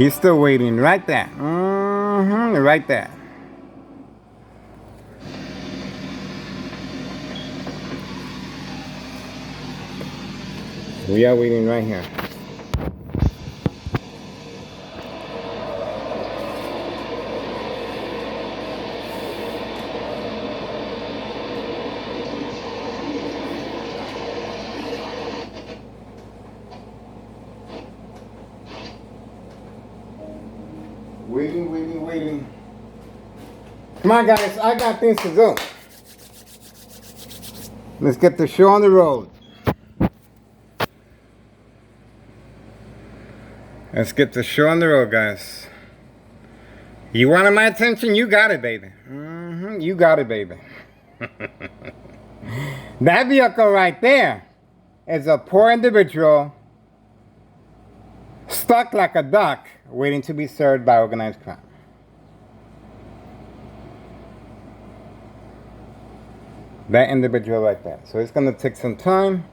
He's still waiting right there. Right there. We are waiting right here. Waiting. Come on, guys. I got things to do. Let's get the show on the road. Let's get the show on the road, guys. You wanted my attention? You got it, baby. You got it, baby. That vehicle right there is a poor individual stuck like a duck waiting to be served by organized crime. That individual right there. So it's going to take some time.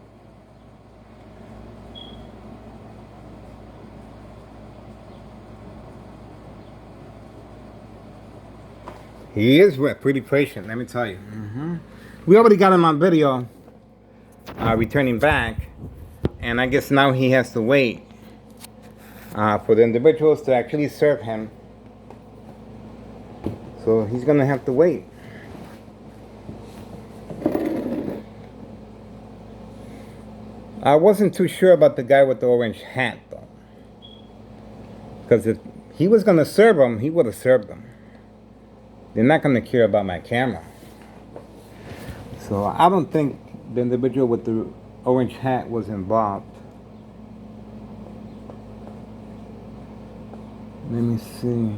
He is pretty patient, let me tell you. We already got him on video returning back. And I guess now he has to wait for the individuals to actually serve him. So he's going to have to wait. I wasn't too sure about the guy with the orange hat, though. Because if he was going to serve him, he would have served him. They're not going to care about my camera. So I don't think the individual with the orange hat was involved. Let me see.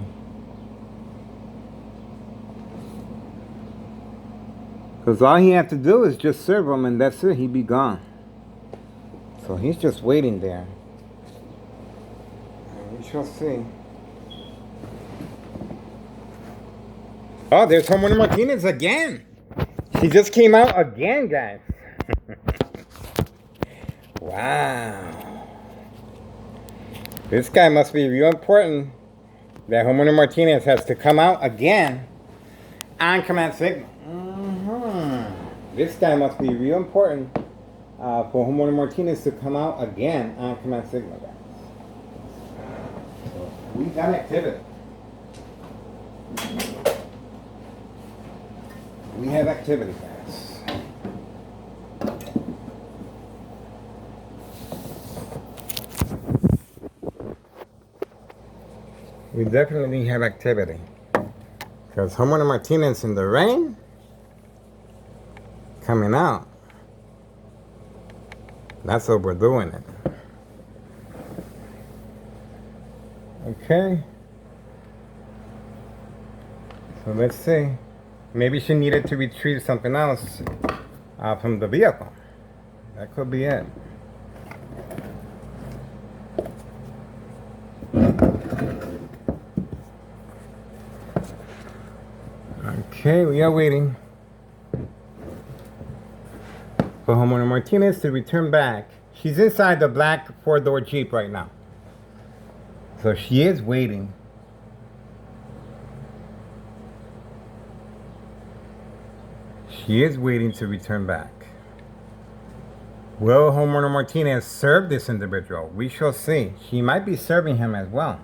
Because all he had to do is just serve him and that's it, he'd be gone. So he's just waiting there. And we shall see. Oh, there's Homeowner Martinez again. She just came out again, guys. Wow. This guy must be real important. That Homeowner Martinez has to come out again on command signal. This guy must be real important for Homeowner Martinez to come out again on command signal, guys. So we got activity. We have activity, guys. We definitely have activity. Because Homeowner Martinez in the rain, coming out. That's what we're doing it. Okay. So let's see. Maybe she needed to retrieve something else from the vehicle. That could be it. Okay, we are waiting for Homeowner Martinez to return back. She's inside the black four-door Jeep right now. So she is waiting. She is waiting to return back. Will Homeowner Martinez serve this individual? We shall see. She might be serving him as well.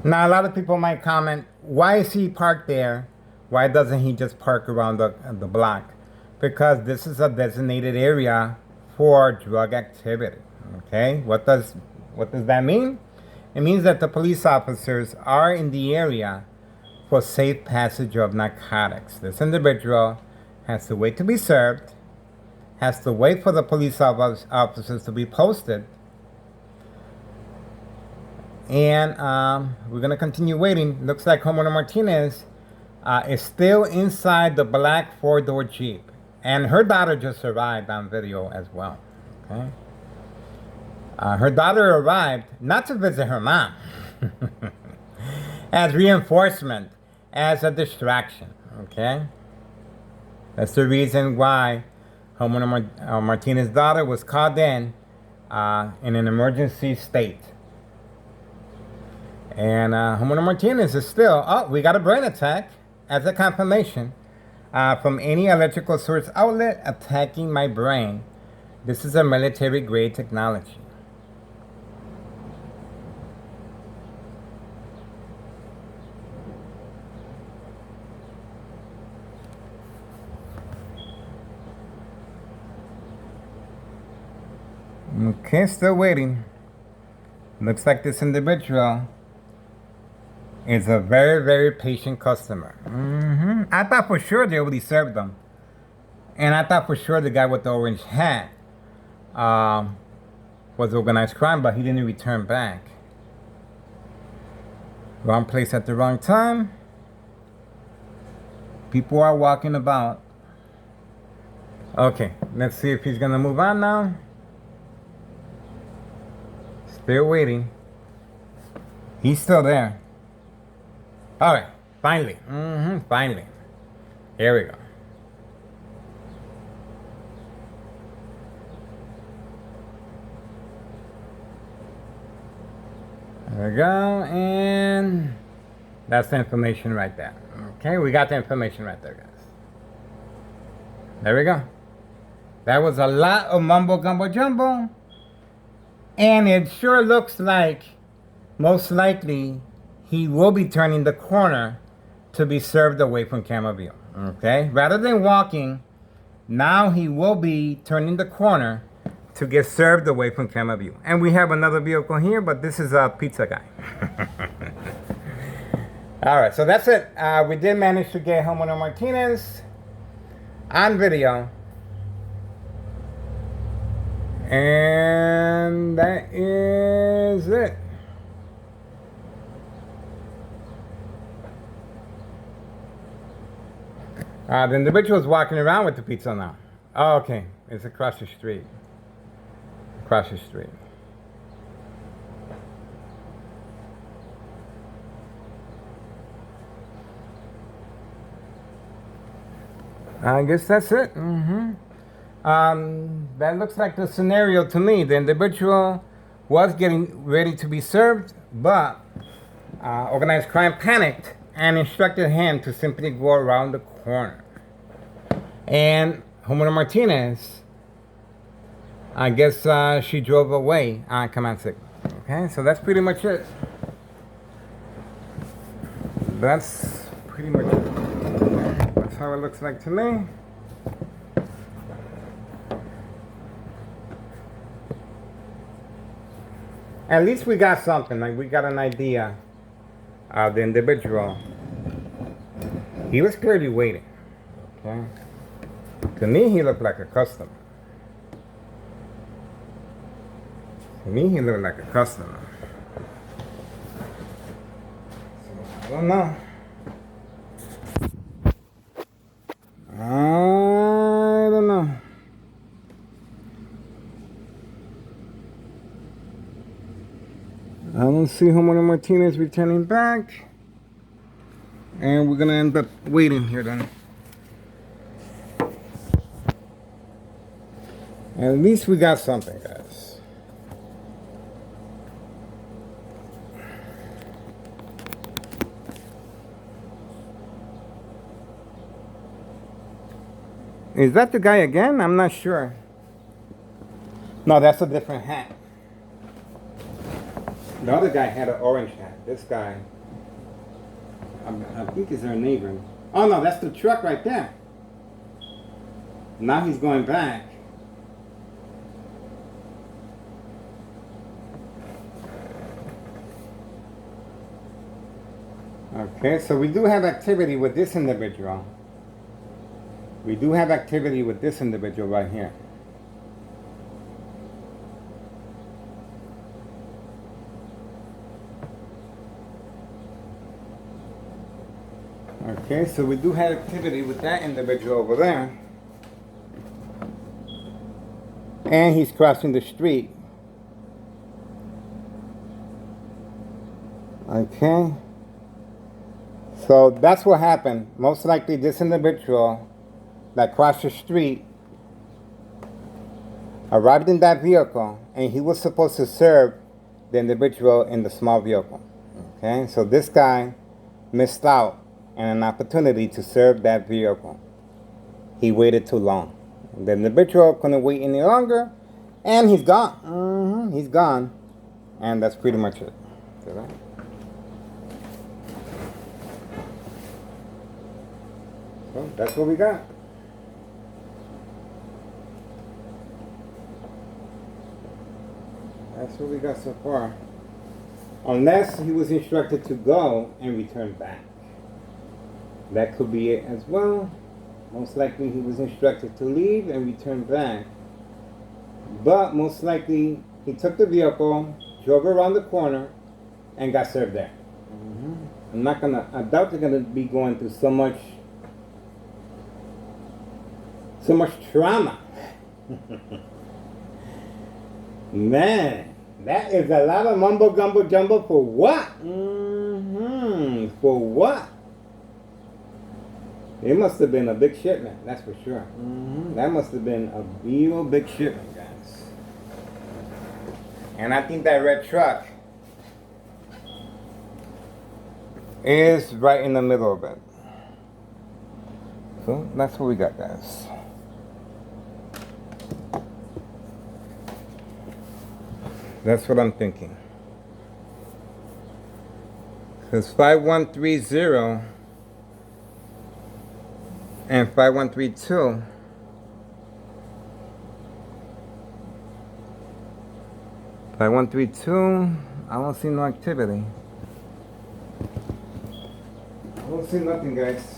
Now, a lot of people might comment, why is he parked there? Why doesn't he just park around the block? Because this is a designated area for drug activity. Okay, what does that mean? It means that the police officers are in the area for safe passage of narcotics. This individual has to wait to be served, has to wait for the police officers to be posted, and we're going to continue waiting. Looks like Homeowner Martinez is still inside the black four-door Jeep. And her daughter just arrived on video as well. Okay. Her daughter arrived not to visit her mom, as reinforcement, as a distraction. Okay. That's the reason why homeowner Martinez's daughter was called in an emergency state. And homeowner Martinez is still, oh, we got a brain attack as a confirmation from any electrical source outlet attacking my brain. This is a military grade technology. Okay, still waiting. Looks like this individual is a very, very patient customer. I thought for sure they already served them. And I thought for sure the guy with the orange hat was organized crime, but he didn't return back. Wrong place at the wrong time. People are walking about. Okay, let's see if he's gonna move on now. Still waiting. He's still there. All right, finally. Finally. Here we go. There we go, and that's the information right there. Okay, we got the information right there, guys. There we go. That was a lot of mumbo gumbo jumbo. And it sure looks like, most likely, he will be turning the corner to be served away from camera view. Okay? Rather than walking, now he will be turning the corner to get served away from camera view. And we have another vehicle here, but this is a pizza guy. All right, so that's it. We did manage to get homeowner Martinez on video. And that is it. The individual is walking around with the pizza now. Oh, okay. It's across the street. Across the street. I guess that's it. That looks like the scenario to me. The individual was getting ready to be served, but organized crime panicked and instructed him to simply go around the corner. And homeowner Martinez, I guess she drove away on command signal. Okay, so that's pretty much it. That's pretty much it. Okay, that's how it looks like to me. At least we got something, like we got an idea of the individual. He was clearly waiting. Okay. To me, he looked like a customer. To me, he looked like a customer. So, I don't know. I don't know. I don't see homeowner Martinez returning back. And we're going to end up waiting here then. At least we got something, guys. Is that the guy again? I'm not sure. No, that's a different hat. The other guy had an orange hat. This guy, I think is our neighbor. Oh no, that's the truck right there. Now he's going back. Okay, so we do have activity with this individual. We do have activity with this individual right here. Okay, so we do have activity with that individual over there. And he's crossing the street. Okay. So that's what happened. Most likely this individual that crossed the street arrived in that vehicle, and he was supposed to serve the individual in the small vehicle. Okay, so this guy missed out on an opportunity to serve that vehicle. He waited too long. The individual couldn't wait any longer, and he's gone. He's gone, and that's pretty much it. Right? So that's what we got. That's what we got so far. Unless he was instructed to go and return back. That could be it as well. Most likely he was instructed to leave and return back. But most likely he took the vehicle, drove around the corner, and got served there. I doubt they're gonna be going through so much trauma. Man, that is a lot of mumbo gumbo jumbo for what? For what? It must have been a big shipment, that's for sure. That must have been a real big shipment, guys. And I think that red truck is right in the middle of it. So that's what we got, guys. That's what I'm thinking. Because 5130 and 5132 5132, I don't see no activity. I don't see nothing, guys.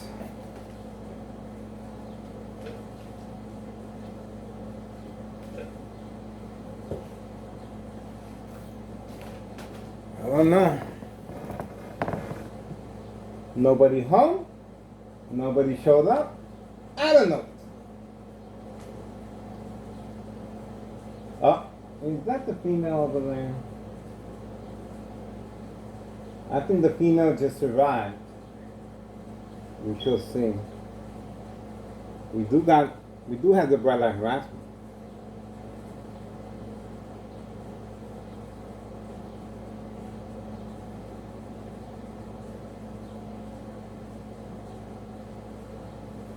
I don't know. Nobody home? Nobody showed up? I don't know. Oh, is that the female over there? I think the female just arrived. We shall see. We do have the bright light harassment.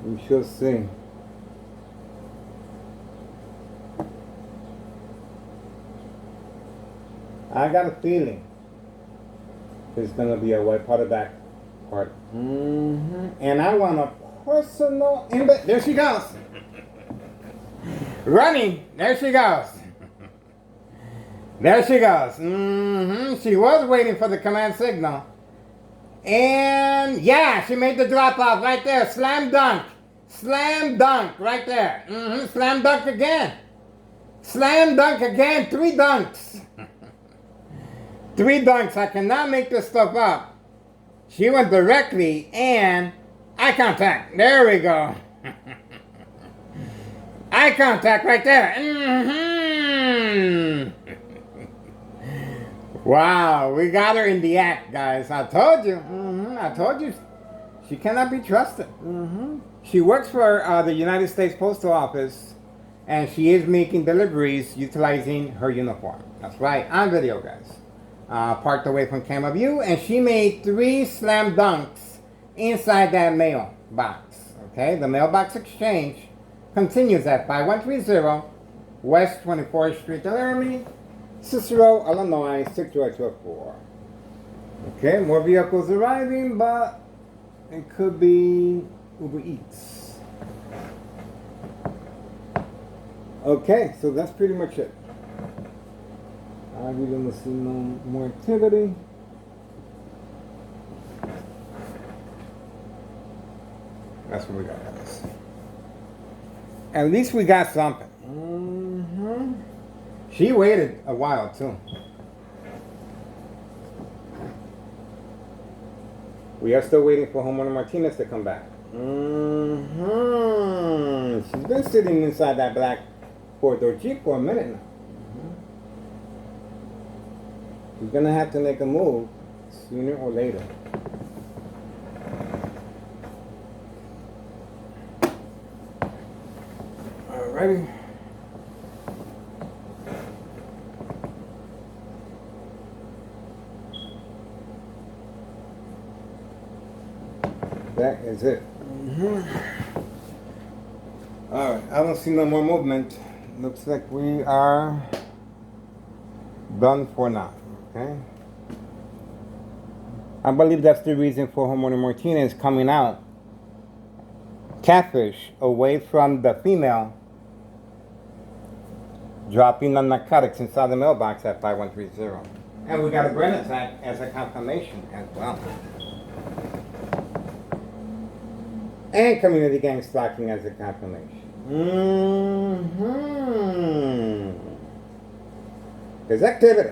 We shall see. I got a feeling there's gonna be a white powder back part. And I want a personal there she goes. Running. There she goes. There she goes. She was waiting for the command signal. And yeah, she made the drop off right there. Slam dunk. Slam dunk right there. Slam dunk again. Slam dunk again. 3 dunks. 3 dunks. I cannot make this stuff up. She went directly and eye contact. There we go. Eye contact right there. Wow, we got her in the act, guys. I told you. I told you. She cannot be trusted. She works for the United States Postal Office, and she is making deliveries utilizing her uniform. That's right, on video, guys. Parked away from camera view, and she made 3 slam dunks inside that mail box. Okay, the mailbox exchange continues at 5130 West 24th Street, Laramie, Cicero, Illinois, 62824. Okay, more vehicles arriving, but it could be Uber Eats. Okay, so that's pretty much it. We're going to see no more activity. That's what we got, guys. At least we got something. She waited a while, too. We are still waiting for Homeowner Martinez to come back. She's been sitting inside that black 4-door Jeep for a minute now. She's going to have to make a move sooner or later. Alrighty. That is it. Alright, I don't see no more movement. Looks like we are done for now. Okay. I believe that's the reason for Hormone Martinez coming out catfish away from the female, dropping the narcotics inside the mailbox at 5130. And we got a brain attack as a confirmation as well. And community gang stalking as a confirmation. There's activity.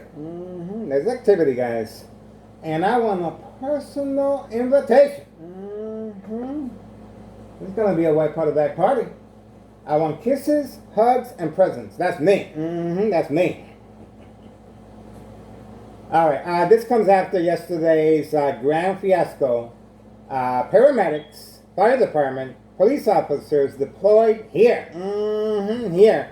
There's activity, guys. And I want a personal invitation. It's going to be a white part of that party. I want kisses, hugs, and presents. That's me. That's me. All right. This comes after yesterday's grand fiasco. Paramedics, fire department, police officers deployed here. Here.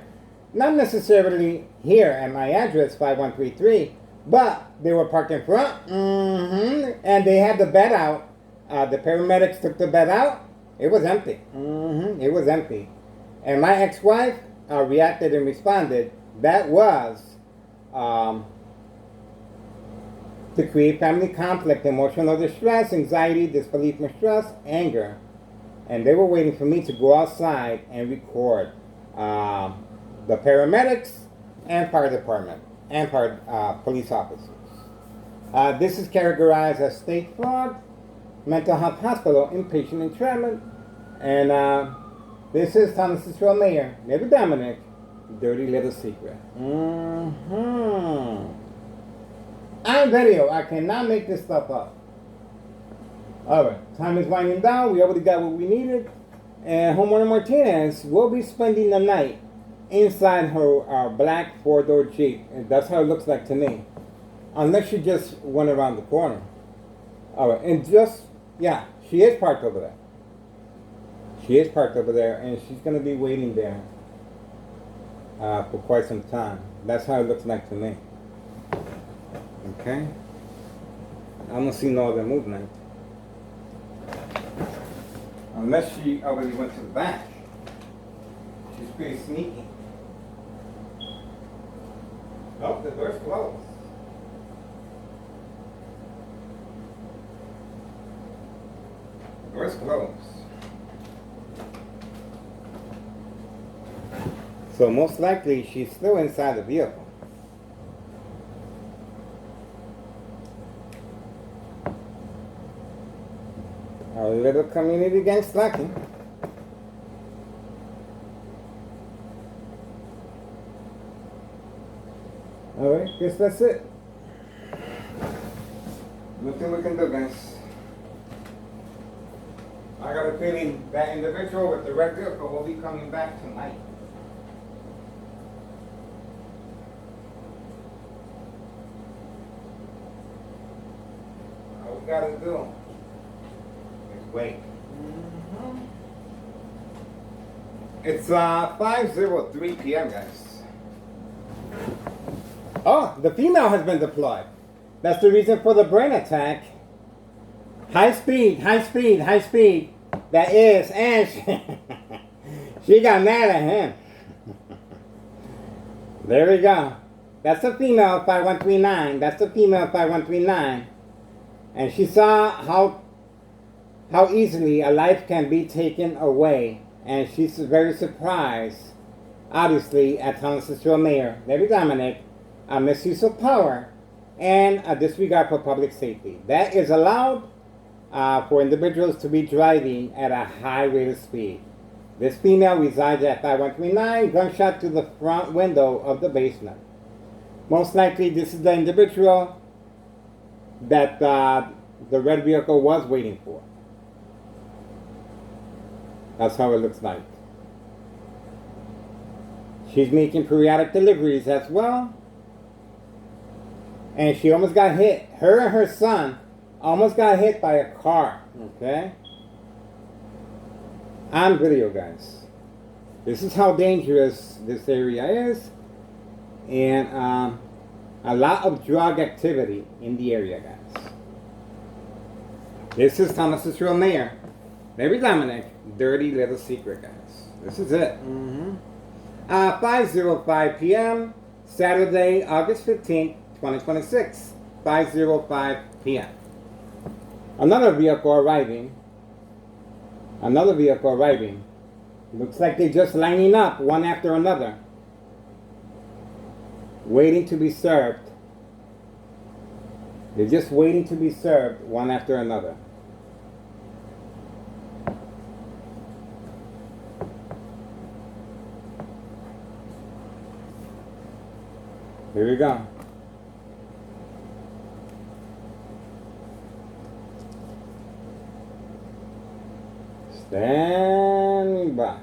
Not necessarily here at my address, 5133, but they were parked in front. And they had the bed out. The paramedics took the bed out. It was empty. It was empty. And my ex-wife reacted and responded. That was to create family conflict, emotional distress, anxiety, disbelief, mistrust, anger. And they were waiting for me to go outside and record the paramedics and fire department and police officers. This is categorized as state fraud, mental health hospital, inpatient entrapment, and this is Thomas Cicero Mayor, David Dominic, dirty little secret. I'm video. I cannot make this stuff up. Alright, time is winding down. We already got what we needed. And Homeowner Martinez will be spending the night inside her black four-door Jeep. And that's how it looks like to me. Unless she just went around the corner. Alright, and just, yeah, she is parked over there. She is parked over there, and she's going to be waiting there for quite some time. That's how it looks like to me. Okay? I don't see no other movement. Unless she already went to the back. She's pretty sneaky. Oh, the door's closed. The door's closed. So most likely she's still inside the vehicle. Our little community gang slacking. Alright, guess that's it. Nothing we can do, guys. I got a feeling that individual with the red vehicle will be coming back tonight. All we gotta do is wait. It's 5:03 p.m. guys. Oh, the female has been deployed. That's the reason for the brain attack. High speed, high speed, high speed. That is, and she got mad at him. There we go. That's the female 5139. That's the female 5139. And she saw how easily a life can be taken away. And she's very surprised, obviously, at Thomas Cicero Mayor, David Dominic, a misuse of power, and a disregard for public safety. That is allowed for individuals to be driving at a high rate of speed. This female resides at 5139, gunshot to the front window of the basement. Most likely this is the individual that the red vehicle was waiting for. That's how it looks like. She's making periodic deliveries as well. And she almost got hit. Her and her son almost got hit by a car. Okay? On video, guys. This is how dangerous this area is. And a lot of drug activity in the area, guys. This is Thomas Cicero Mayor, Maybe Dominic. Dirty little secret, guys. This is it. 5:05 p.m. Saturday, August 15th, 2026. 5:05 p.m. Another vehicle arriving. Another vehicle arriving. Looks like they're just lining up one after another, waiting to be served. They're just waiting to be served one after another. Here we go. Standing by.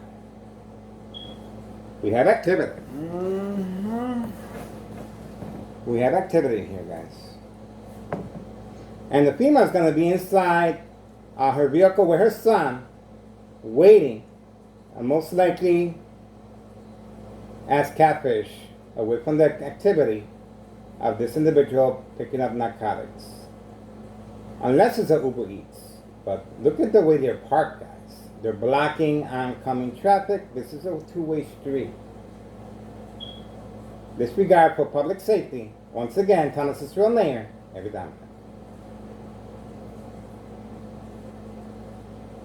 We have activity. We have activity here, guys. And the female's going to be inside her vehicle with her son, waiting, most likely as catfish, away from the activity of this individual picking up narcotics. Unless it's an Uber Eats. But look at the way they're parked, guys. They're blocking oncoming traffic. This is a two-way street. Disregard for public safety. Once again, Thomas' real mayor, every time.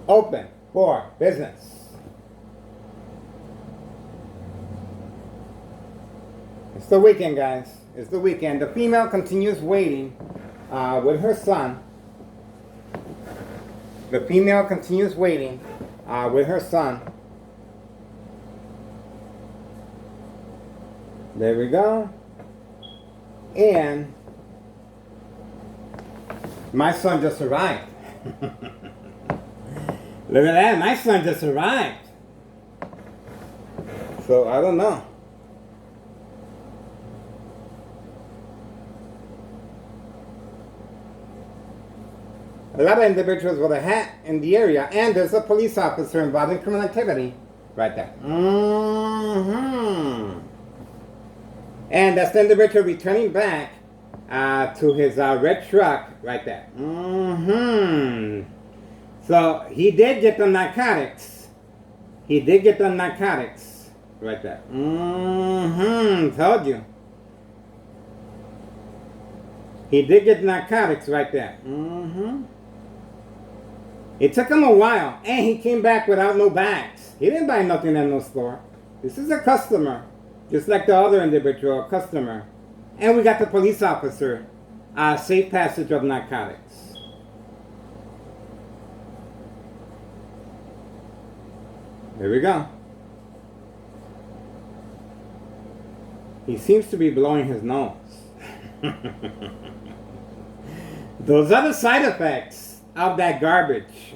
Open for business. It's the weekend, guys. It's the weekend. The female continues waiting with her son. The female continues waiting with her son. There we go. And my son just arrived. Look at that. My son just arrived. So I don't know. A lot of individuals with a hat in the area, and there's a police officer involved in criminal activity right there. And that's the individual returning back to his red truck right there. So he did get the narcotics. He did get the narcotics right there. Told you. He did get narcotics right there. It took him a while, and he came back without no bags. He didn't buy nothing at no store. This is a customer, just like the other individual, a customer. And we got the police officer, safe passage of narcotics. There we go. He seems to be blowing his nose. Those are the side effects of that garbage.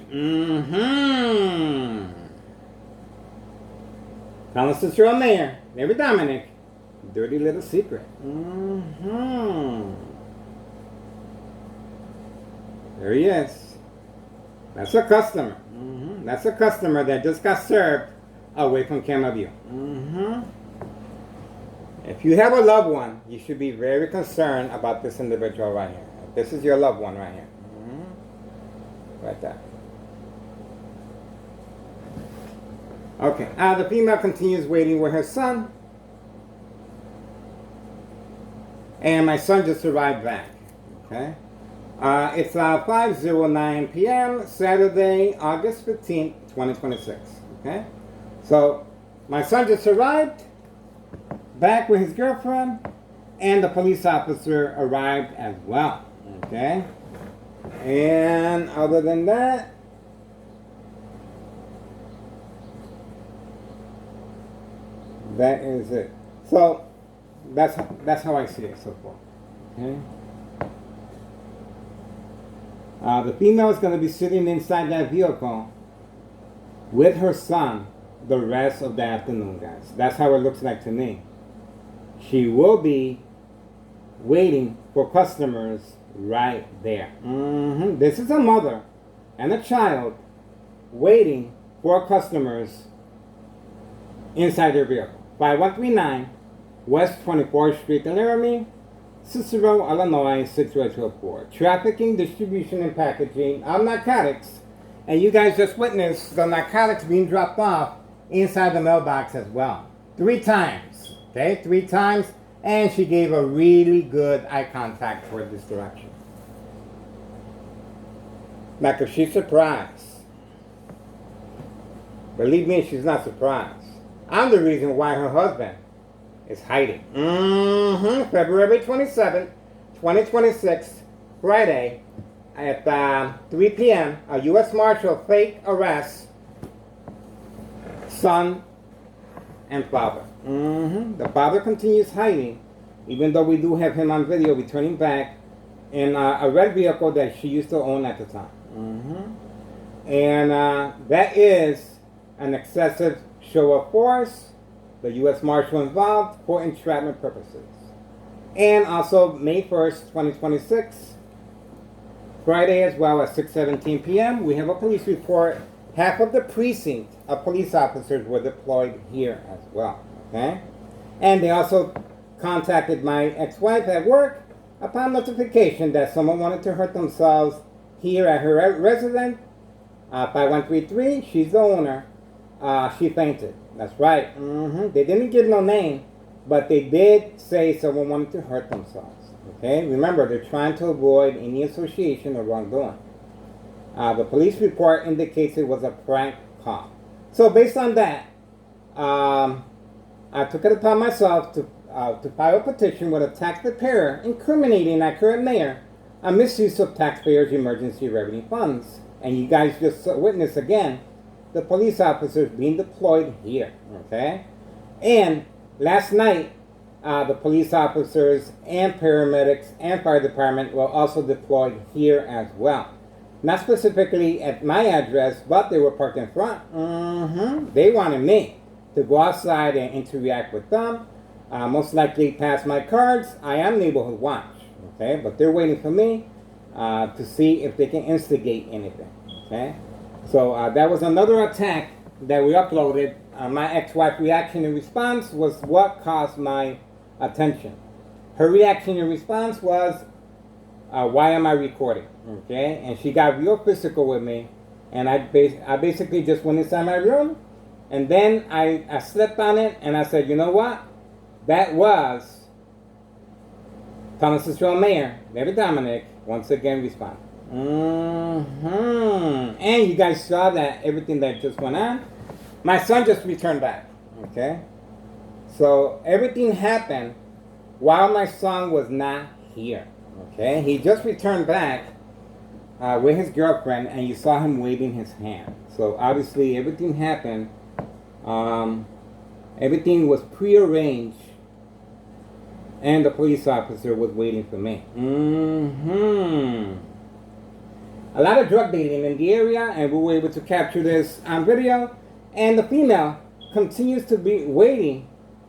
Thomas is your mayor. Maybe Dominic. Dirty little secret. There he is. That's a customer. That's a customer that just got served away from camera view. If you have a loved one, you should be very concerned about this individual right here. This is your loved one right here. Right there. Okay. The female continues waiting with her son. And my son just arrived back. Okay. It's 5:09 p.m. Saturday, August 15th, 2026. Okay. So my son just arrived back with his girlfriend, and the police officer arrived as well. Okay. And other than that, that is it. So that's how I see it so far. Okay. The female is going to be sitting inside that vehicle with her son the rest of the afternoon, guys. That's how it looks like to me. She will be waiting for customers right there. This is a mother and a child waiting for customers inside their vehicle. 5139 West 24th Street in Laramie, Cicero, Illinois 60204. Trafficking, distribution, and packaging of narcotics And you guys just witnessed the narcotics being dropped off inside the mailbox as well. 3 times. Okay, 3 times. And she gave a really good eye contact toward this direction. Like if she's surprised. Believe me, she's not surprised. I'm the reason why her husband is hiding. February 27th, 2026, Friday, at 3 p.m., a U.S. Marshal fake arrests son and father. The father continues hiding, even though we do have him on video returning back in a red vehicle that she used to own at the time. And that is an excessive show of force. The U.S. Marshal involved for entrapment purposes. And also May 1st, 2026, Friday as well at 6:17 p.m., we have a police report. Half of the precinct of police officers were deployed here as well. Okay? And they also contacted my ex-wife at work upon notification that someone wanted to hurt themselves here at her residence, 5133. She's the owner. She fainted. That's right. They didn't give no name, but they did say someone wanted to hurt themselves. Okay? Remember, they're trying to avoid any association or wrongdoing. The police report indicates it was a prank call. So based on that, I took it upon myself to file a petition with a tax preparer incriminating our current mayor a misuse of taxpayers' emergency revenue funds. And you guys just witnessed again the police officers being deployed here. Okay? And last night, the police officers and paramedics and fire department were also deployed here as well. Not specifically at my address, but they were parked in front. They wanted me to go outside and interact with them. Most likely pass my cards. I am neighborhood watch. Okay, but they're waiting for me to see if they can instigate anything. Okay, so that was another attack that we uploaded. My ex-wife reaction and response was what caused my attention. Her reaction and response was, why am I recording? Okay, and she got real physical with me, and I basically just went inside my room, and then I slept on it, and I said, you know what? That was Thomas's Mayor, David Dominic, once again responded. And you guys saw that everything that just went on. My son just returned back. Okay, so everything happened while my son was not here. Okay, he just returned back with his girlfriend, and you saw him waving his hand. So obviously everything happened. Everything was prearranged, and the police officer was waiting for me. A lot of drug dealing in the area, and we were able to capture this on video. And the female continues to be waiting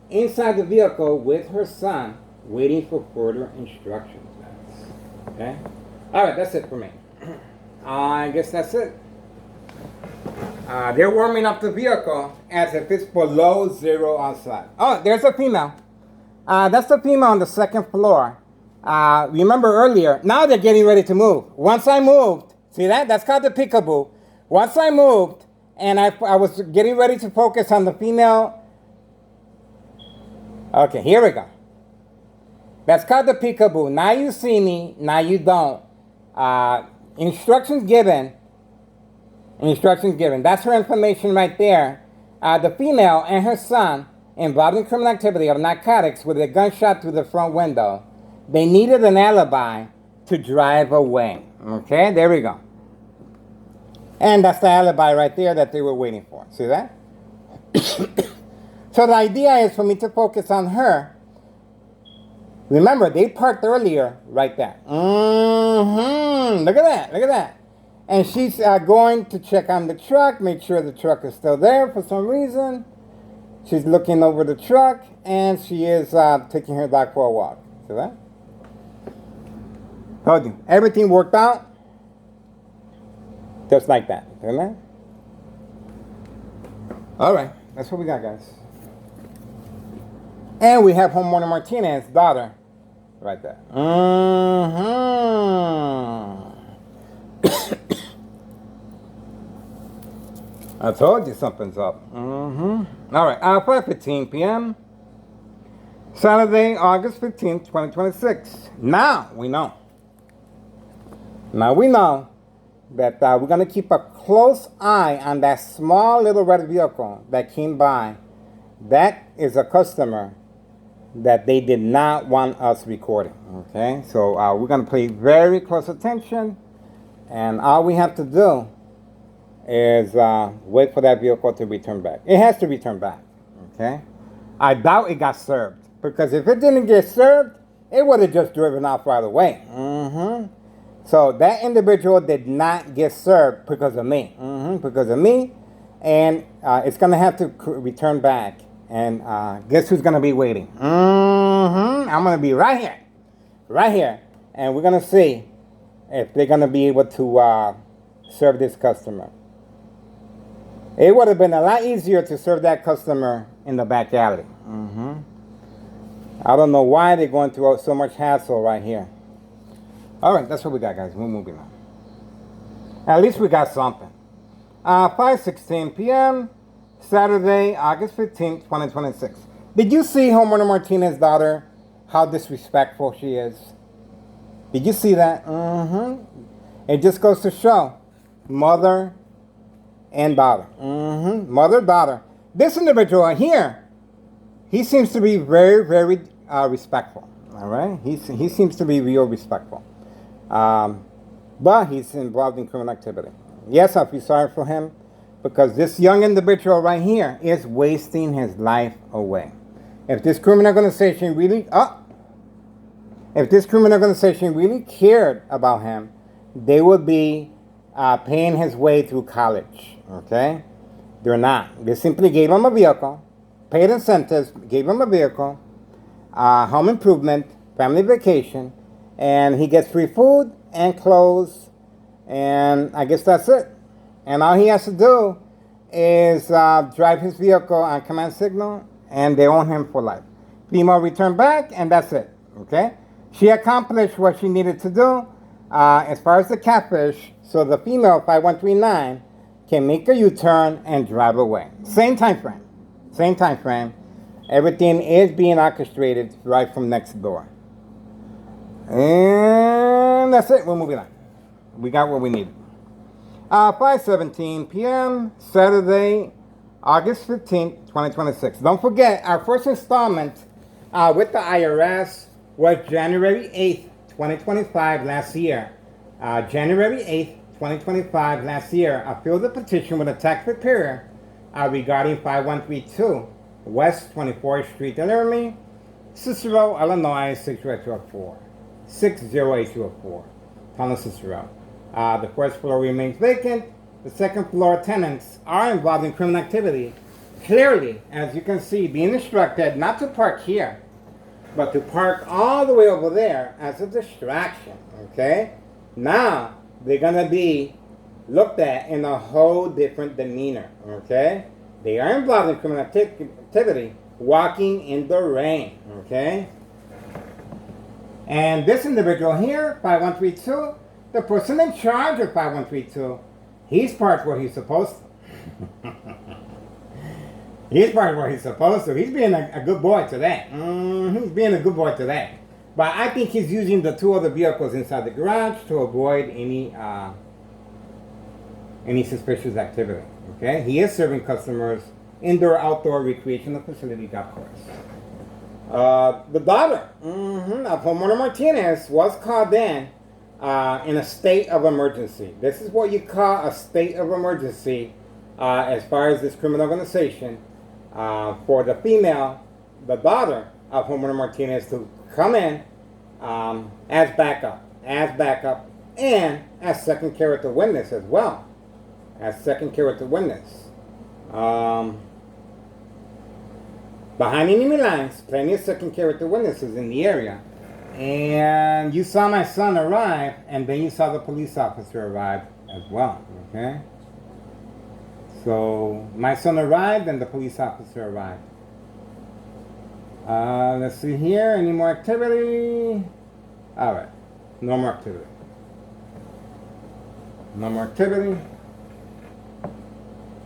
inside the vehicle with her son, waiting for further instructions. Okay? Alright, that's it for me. I guess that's it. They're warming up the vehicle as if it's below zero outside. Oh, there's a female. That's the female on the second floor. Remember earlier, now they're getting ready to move. Once I moved, see that? That's called the peekaboo. Once I moved, and I was getting ready to focus on the female. Okay, here we go. That's called the peekaboo. Now you see me, now you don't. Instructions given. Instructions given. That's her information right there. The female and her son involved in criminal activity of narcotics with a gunshot through the front window. They needed an alibi to drive away. Okay, there we go. And that's the alibi right there that they were waiting for. See that? So the idea is for me to focus on her. Remember, they parked earlier right there. Look at that. Look at that. And she's going to check on the truck, make sure the truck is still there for some reason. She's looking over the truck, and she is taking her dog for a walk. See that? Told you. Everything worked out just like that. See that? All right. That's what we got, guys. And we have Homeowner Martinez's daughter right there. I told you something's up. All right, 5:15 p.m. Saturday, August 15th, 2026. Now we know. Now we know that we're going to keep a close eye on that small little red vehicle that came by. That is a customer that they did not want us recording. Okay, so we're going to pay very close attention, and all we have to do is wait for that vehicle to return back. It has to return back. Okay, I doubt it got served, because if it didn't get served, it would have just driven off right away. So that individual did not get served because of me. Because of me, and it's going to have to return back. And guess who's going to be waiting? I'm going to be right here, and we're going to see if they're going to be able to serve this customer. It would have been a lot easier to serve that customer in the back alley. I don't know why they're going through so much hassle right here. All right, that's what we got, guys. We're moving on. At least we got something. 5:16 p.m. Saturday, August 15th, 2026. Did you see Homeowner Martinez's daughter? How disrespectful she is. Did you see that? It just goes to show mother and daughter. Mother, daughter. This individual here, he seems to be very, very respectful. All right? He seems to be real respectful. But he's involved in criminal activity. Yes, I feel sorry for him, because this young individual right here is wasting his life away. If this criminal organization really, cared about him, they would be paying his way through college. Okay, they're not. They simply gave him a vehicle, paid incentives, gave him a vehicle, home improvement, family vacation, and he gets free food and clothes, and I guess that's it. And all he has to do is drive his vehicle on command signal, and they own him for life. Female return back, and that's it. Okay? She accomplished what she needed to do as far as the catfish, so the female 5139 can make a U-turn and drive away. Same time frame. Everything is being orchestrated right from next door. And that's it. We're moving on. We got what we needed. 5:17 p.m. Saturday, August 15th, 2026. Don't forget, our first installment with the IRS was January 8th, 2025 last year. January 8th, 2025 last year, I filed a petition with a tax preparer regarding 5132 West 24th Street, Laramie, Cicero, Illinois, 60804. 60804. Town of Cicero. The first floor remains vacant. The second floor tenants are involved in criminal activity. Clearly, as you can see, being instructed not to park here, but to park all the way over there as a distraction. Okay? Now, they're going to be looked at in a whole different demeanor. Okay? They are involved in criminal activity, walking in the rain. Okay? And this individual here, 5132, the person in charge of 5132, he's parked where he's supposed to. He's parked where he's supposed to. He's being a good boy today. He's being a good boy today. But I think he's using the two other vehicles inside the garage to avoid any suspicious activity. Okay? He is serving customers indoor-outdoor recreational facility golf course. The daughter of Homeowner Martinez was called in a state of emergency. This is what you call a state of emergency as far as this criminal organization for the female, the daughter of Homeowner Martinez, to come in as backup, and as second character witness as well. Behind enemy lines, plenty of second character witnesses in the area. And you saw my son arrive, and then you saw the police officer arrive as well, okay? So, my son arrived, and the police officer arrived. Let's see here, any more activity? All right, no more activity.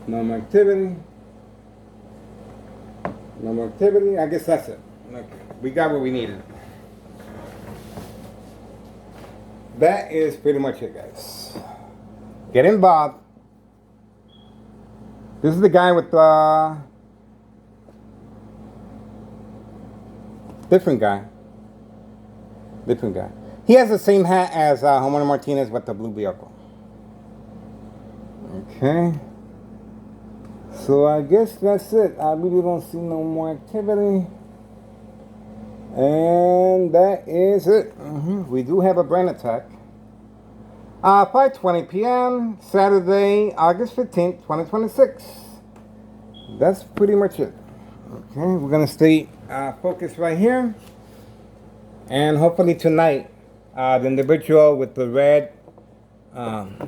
No more activity. No more activity. I guess that's it. Okay. We got what we needed. That is pretty much it, guys. Get involved. This is the guy with the different guy. Different guy. He has the same hat as Homer Martinez with the blue vehicle. Okay. So I guess that's it. I really don't see no more activity. And that is it. We do have a brain attack. 5:20 p.m. Saturday, August 15th, 2026. That's pretty much it. Okay, we're gonna stay focused right here. And hopefully tonight, the individual with the red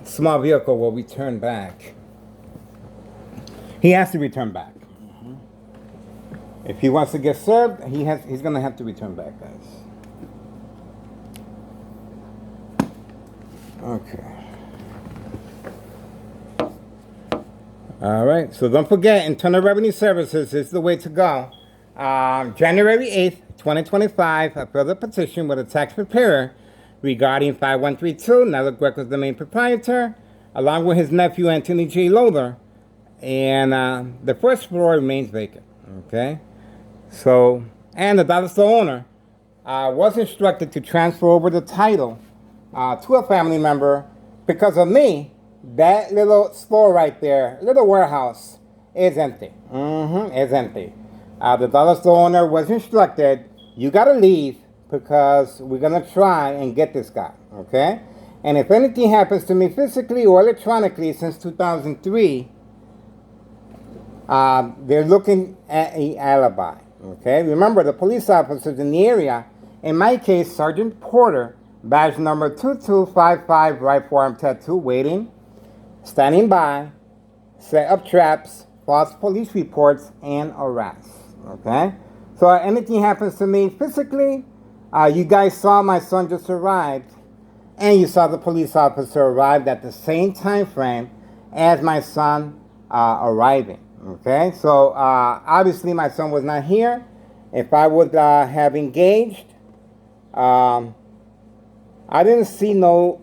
small vehicle will return back. He has to return back. If he wants to get served, he's gonna have to return back, guys. Okay. All right. So don't forget, Internal Revenue Services is the way to go. January 8th, 2025, I filed a petition with a tax preparer regarding 5132. Nello Greco is the main proprietor, along with his nephew Anthony J. Loader, and the first floor remains vacant. Okay. So, and the dollar store owner was instructed to transfer over the title to a family member. Because of me, that little store right there, little warehouse, is empty. It's empty. The dollar store owner was instructed, you gotta leave because we're gonna try and get this guy, okay? And if anything happens to me physically or electronically since 2003, they're looking at an alibi. Okay, remember the police officers in the area, in my case, Sergeant Porter, badge number 2255, right forearm tattoo, waiting, standing by, set up traps, false police reports, and arrests. Okay, so anything happens to me physically, you guys saw my son just arrived, and you saw the police officer arrived at the same time frame as my son arriving. Okay, so obviously my son was not here. If I would have engaged, I didn't see no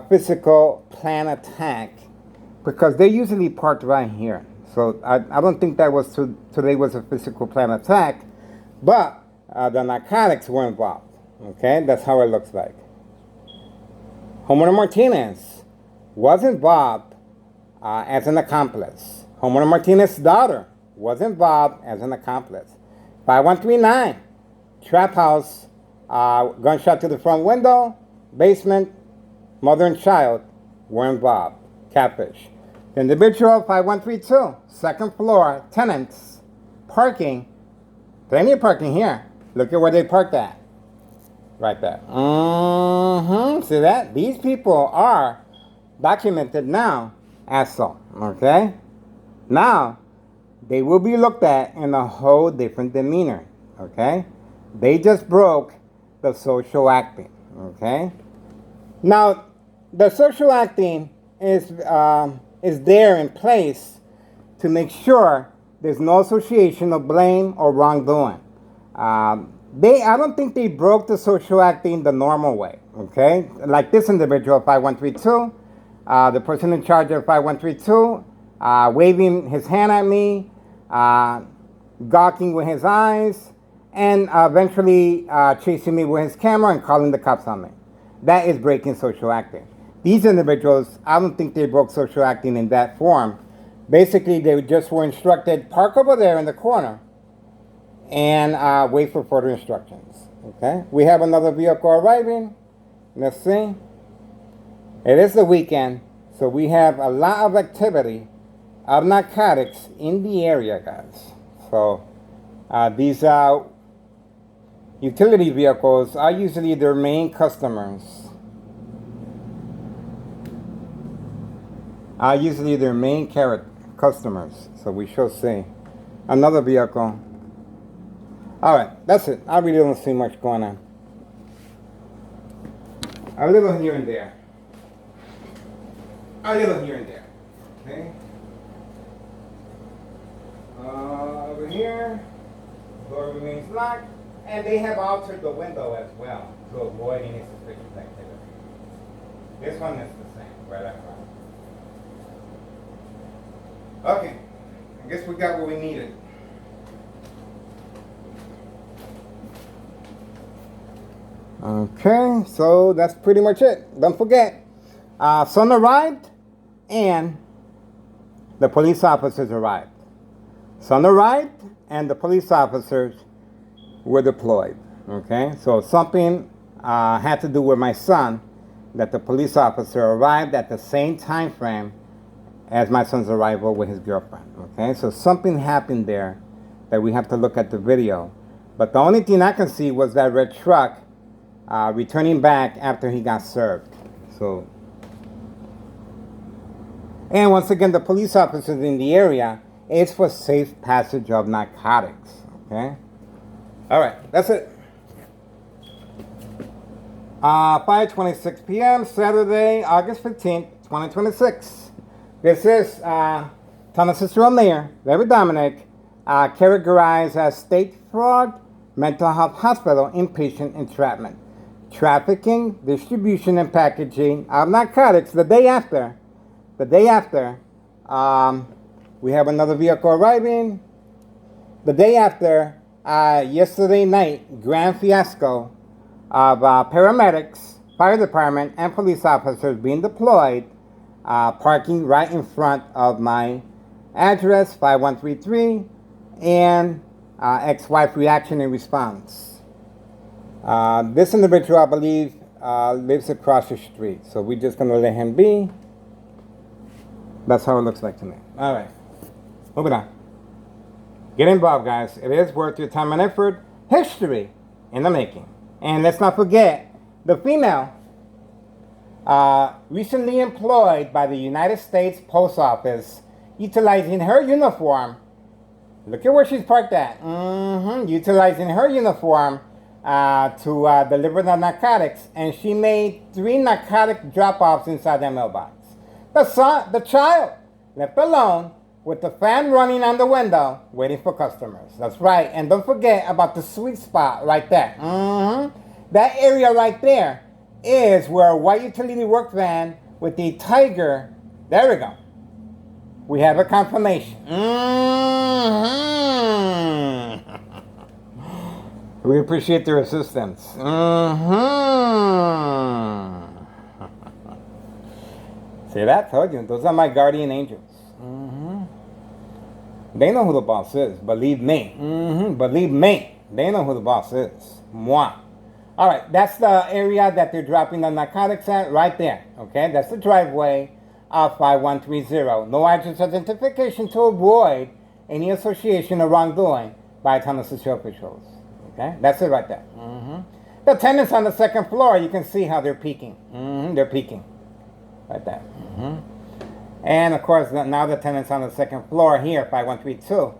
physical planned attack because they usually parked right here. So I don't think that was today was a physical planned attack, but the narcotics were involved. Okay, that's how it looks like. Homer Martinez was involved as an accomplice. Homer Martinez's daughter was involved as an accomplice. 5139, trap house, gunshot to the front window, basement, mother and child were involved. Catfish. The individual 5132, second floor, tenants, parking, plenty of parking here. Look at where they parked at. Right there. See that? These people are documented now as so. Okay? Now, they will be looked at in a whole different demeanor, okay? They just broke the social acting, okay? Now, the social acting is there in place to make sure there's no association of blame or wrongdoing. I don't think they broke the social acting the normal way, okay? Like this individual, 5132, the person in charge of 5132, waving his hand at me, gawking with his eyes, and eventually chasing me with his camera and calling the cops on me. That is breaking social acting. These individuals, I don't think they broke social acting in that form. Basically, they just were instructed, park over there in the corner and wait for further instructions. Okay, we have another vehicle arriving. Let's see. It is the weekend, so we have a lot of activity of narcotics in the area, guys. So these utility vehicles are usually their main customers. Customers. So we shall see. Another vehicle. All right, that's it. I really don't see much going on. A little here and there. Okay. Over here, door remains locked, and they have altered the window as well to avoid any suspicious activity. This one is the same, right up front. Okay, I guess we got what we needed. Okay, so that's pretty much it. Don't forget, son arrived and the police officers arrived. Son arrived and the police officers were deployed. Okay, so something had to do with my son, that the police officer arrived at the same time frame as my son's arrival with his girlfriend. Okay, so something happened there that we have to look at the video. But the only thing I can see was that red truck returning back after he got served. So, and once again, the police officers in the area is for safe passage of narcotics. Okay, all right, that's it. 5:26 p.m. Saturday, August 15th, 2026. This is Thomas Mayor Larry Dominic, categorized as state fraud, mental health hospital, inpatient entrapment, trafficking, distribution, and packaging of narcotics. The day after, we have another vehicle arriving. The day after, yesterday night, grand fiasco of paramedics, fire department, and police officers being deployed, parking right in front of my address, 5133, and ex-wife reaction and response. This individual, I believe, lives across the street, so we're just going to let him be. That's how it looks like to me. All right, moving on. Get involved, guys. It is worth your time and effort. History in the making. And let's not forget, the female recently employed by the United States Post Office, utilizing her uniform. Look at where she's parked at. Utilizing her uniform to deliver the narcotics, and she made 3 narcotic drop-offs inside that mailbox. The child left alone with the fan running on the window, waiting for customers. That's right, and don't forget about the sweet spot right there. That area right there is where a white utility work van with the tiger. There we go. We have a confirmation. We appreciate their assistance. See that? Told you. Those are my guardian angels. They know who the boss is. Believe me. Believe me. They know who the boss is. Moi. All right. That's the area that they're dropping the narcotics at right there. Okay. That's the driveway of 5130. No address identification to avoid any association or wrongdoing by Thomas officials. Okay. That's it right there. The tenants on the second floor, you can see how they're peeking. They're peeking. Right there. And of course, now the tenants on the second floor here, 5132,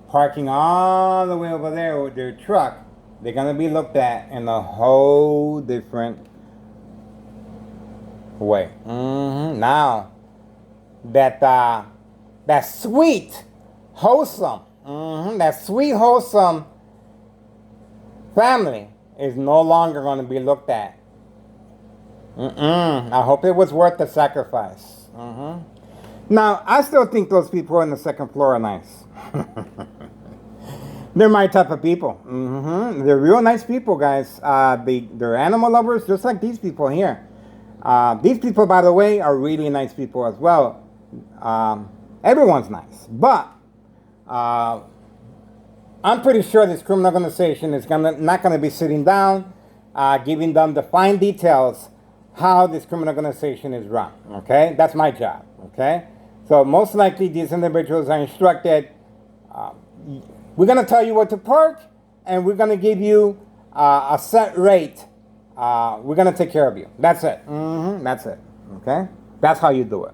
parking all the way over there with their truck, they're going to be looked at in a whole different way. Now, that sweet, wholesome, family is no longer going to be looked at. I hope it was worth the sacrifice. Now, I still think those people on the second floor are nice. They're my type of people. They're real nice people, guys. They're animal lovers, just like these people here. These people, by the way, are really nice people as well. Everyone's nice. But I'm pretty sure this criminal organization is not going to be sitting down, giving them the fine details how this criminal organization is run. Okay? That's my job. Okay? So most likely these individuals are instructed, we're going to tell you where to park, and we're going to give you a set rate. We're going to take care of you. That's it. That's it. Okay? That's how you do it.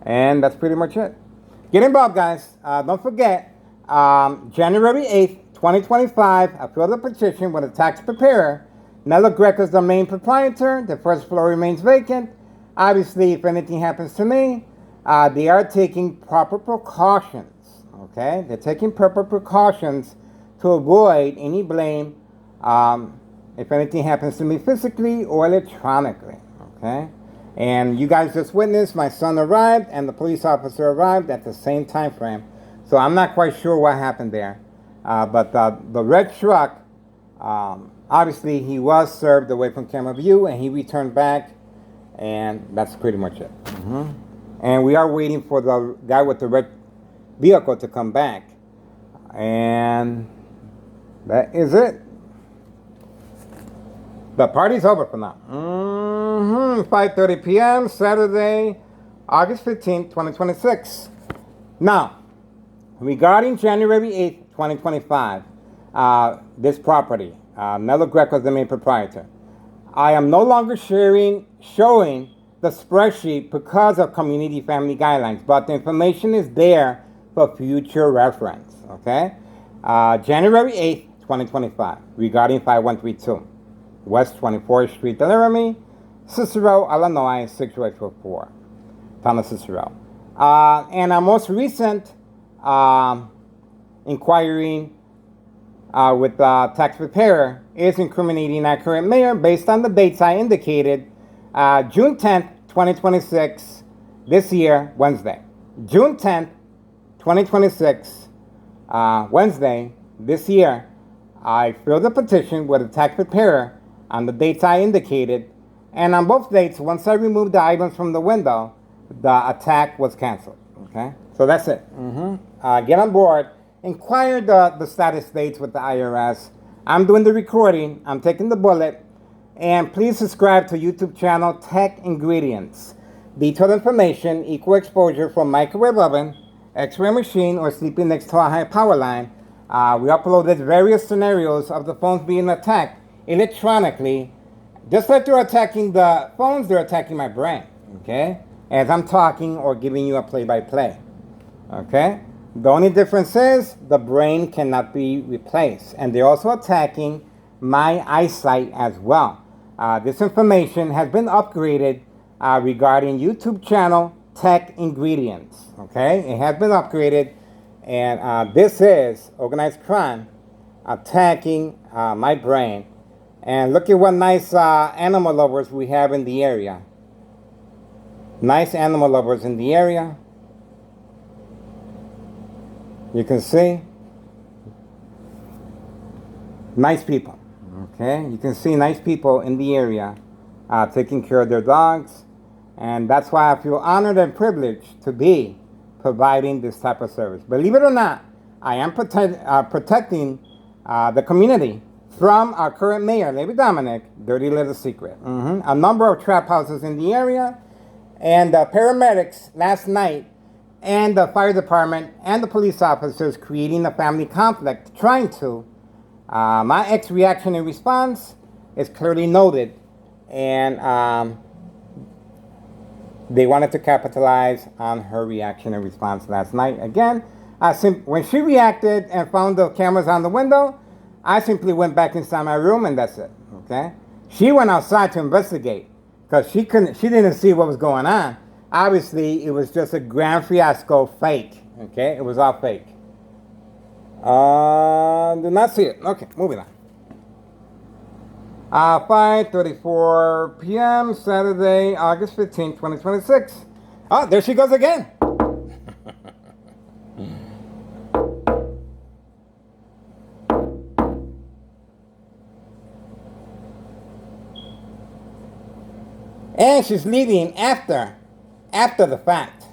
And that's pretty much it. Get involved, guys. Don't forget, January 8th, 2025, I filed a petition with a tax preparer. Nello Greco is the main proprietor. The first floor remains vacant. Obviously, if anything happens to me, they are taking proper precautions. Okay, they're taking proper precautions to avoid any blame if anything happens to me physically or electronically. Okay, and you guys just witnessed my son arrived and the police officer arrived at the same time frame. So I'm not quite sure what happened there, but the red truck, obviously he was served away from camera view and he returned back, and that's pretty much it. And we are waiting for the guy with the red vehicle to come back, and that is it. The party's over for now. 5:30 p.m. Saturday, August 15th, 2026. Now, regarding January 8th, 2025, this property, Mello Greco is the main proprietor. I am no longer showing the spreadsheet because of community family guidelines, but the information is there for future reference. Okay? January 8th, 2025, regarding 5132 West 24th Street, Laramie, Cicero, Illinois, 62844, town of Cicero. And our most recent inquiry with the tax preparer is incriminating our current mayor based on the dates I indicated. June 10th, 2026, this year, Wednesday. June 10th, 2026, Wednesday, this year, I filed a petition with the tax preparer on the dates I indicated, and on both dates, once I removed the items from the window, the attack was canceled. Okay, so that's it. Get on board. Inquire the status dates with the IRS. I'm doing the recording. I'm taking the bullet. And please subscribe to YouTube channel Tech Ingredients. Detailed information, equal exposure from microwave oven, X-ray machine, or sleeping next to a high power line. We uploaded various scenarios of the phones being attacked electronically. Just like they're attacking the phones, they're attacking my brain. Okay? As I'm talking or giving you a play-by-play. Okay? The only difference is the brain cannot be replaced. And they're also attacking my eyesight as well. This information has been upgraded regarding YouTube channel Tech Ingredients. Okay? It has been upgraded. And this is organized crime attacking my brain. And look at what nice animal lovers we have in the area. Nice animal lovers in the area. You can see. Nice people. Okay? You can see nice people in the area taking care of their dogs. And that's why I feel honored and privileged to be providing this type of service. Believe it or not, I am protecting the community from our current mayor, Lady Dominic, dirty little secret. A number of trap houses in the area, and paramedics last night, and the fire department, and the police officers creating a family conflict, trying to. My ex reaction and response is clearly noted, and they wanted to capitalize on her reaction and response last night. Again, when she reacted and found the cameras on the window, I simply went back inside my room, and that's it. Okay? She went outside to investigate because she didn't see what was going on. Obviously, it was just a grand fiasco fake. Okay? It was all fake. Do not see it. Okay, moving on. 5:34 p.m. Saturday, August 15th, 2026. Oh, there she goes again. And she's leaving after the fact.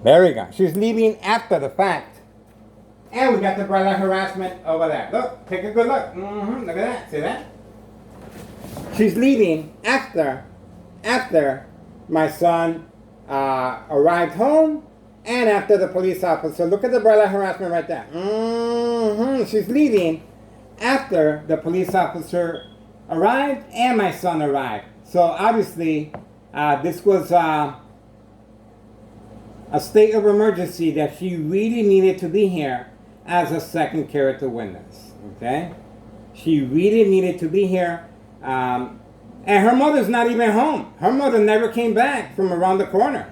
There we go. She's leaving after the fact. And we got the brother harassment over there. Look, take a good look. Look at that. See that? She's leaving after my son arrived home and after the police officer. Look at the brother harassment right there. She's leaving after the police officer arrived and my son arrived. So obviously, this was a state of emergency that she really needed to be here as a second character witness. Okay? She really needed to be here. And her mother's not even home. Her mother never came back from around the corner.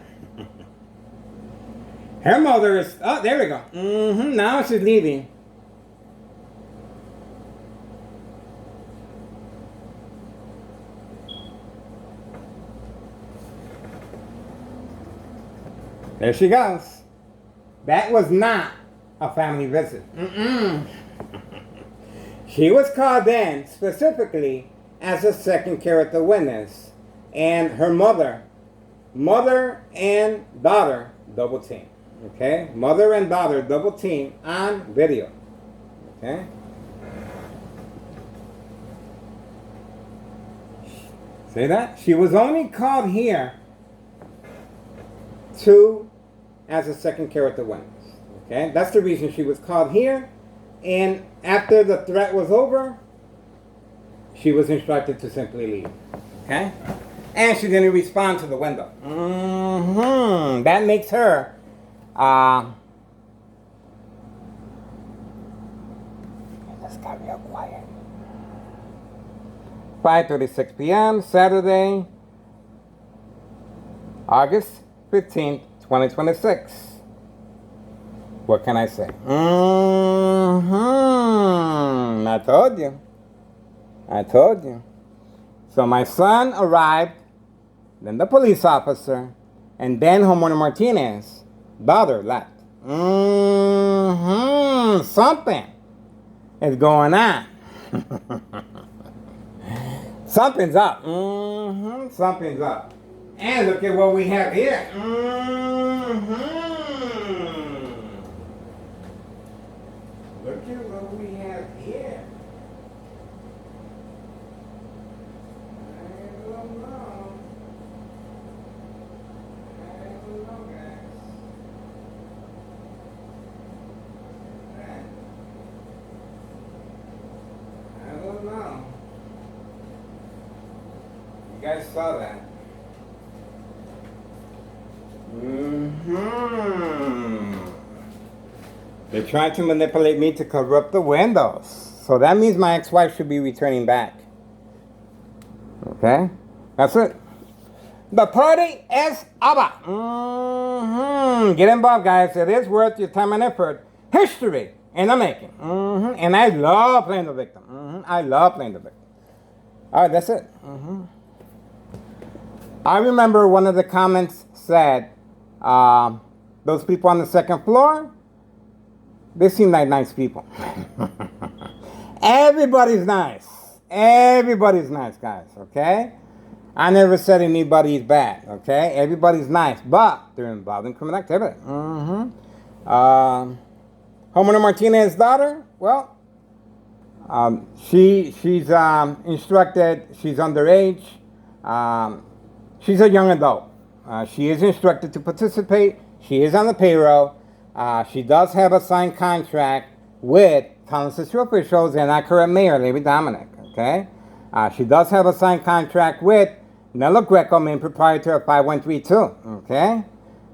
Her mother is, oh, there we go. Now she's leaving. There she goes. That was not a family visit. She was called in specifically as a second character witness, and her mother and daughter double team. Okay, mother and daughter double team on video. Okay. See that? She was only called here as a second character witness. Okay, that's the reason she was called here. And after the threat was over, she was instructed to simply leave. Okay, and she didn't respond to the window. That makes her. Let's get real quiet. 5:36 p.m. Saturday, August 15th, 2026. What can I say? I told you. So my son arrived, then the police officer, and then Homeowner Martinez, daughter, left. Something is going on. Something's up. Something's up. And look at what we have here. Look at what we have here. I don't know. Guys. I don't know. You guys saw that. They're trying to manipulate me to cover up the windows. So that means my ex-wife should be returning back. Okay? That's it. The party is over. Get involved, guys. It is worth your time and effort. History in the making. And I love playing the victim. I love playing the victim. All right, that's it. I remember one of the comments said, those people on the second floor, they seem like nice people. Everybody's nice. Everybody's nice, guys, okay? I never said anybody's bad, okay? Everybody's nice, but they're involved in criminal activity. Homeowner Martinez's daughter, well, she's instructed, she's underage. She's a young adult. She is instructed to participate. She is on the payroll. She does have a signed contract with town city officials and our current mayor, Lady Dominic, okay? She does have a signed contract with Nello Greco, main proprietor of 5132, okay?